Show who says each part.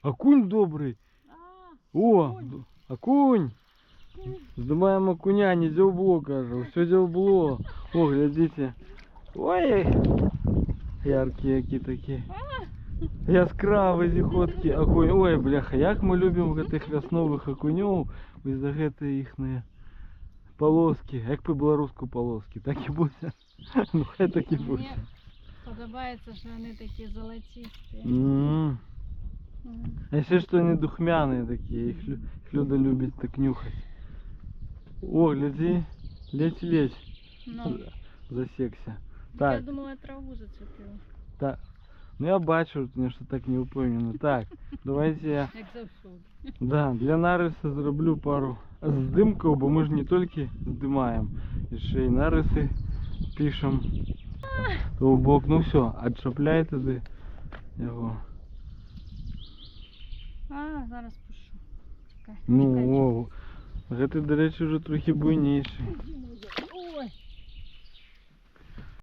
Speaker 1: Окунь добрий. О, окунь. Здимаємо окуня, не дзьобло, кажу. Все дзьобло. О, глядите. Ой, яркі які такі. Яскраві зіходки окунь. Ой, бляха, як ми любимо гэтых вясновых окунёў. Ось за гэта іхныя полоски. Як по-беларуску полоски, так і буде. Ну, хай так і буде.
Speaker 2: Мені подобається, що вони такі золотисті.
Speaker 1: А еще что они духмяные такие, их люди любят так нюхать. О, гляди, ледь.
Speaker 2: Ну,
Speaker 1: Засекся.
Speaker 2: я
Speaker 1: Так,
Speaker 2: думала, траву зацепила.
Speaker 1: так. Ну я бачу, что так не упевнено. Так, давайте я,
Speaker 2: Як завжди.
Speaker 1: да, для нариса зроблю пару здимків, бо ми ж не тільки здимаємо, і ще й нариси пишемо. То в бок, ну все, отшапляй туди його.
Speaker 2: А, зараз пишу. Чекай.
Speaker 1: Ну, о, гэта, до речі, вже трохи буйніший.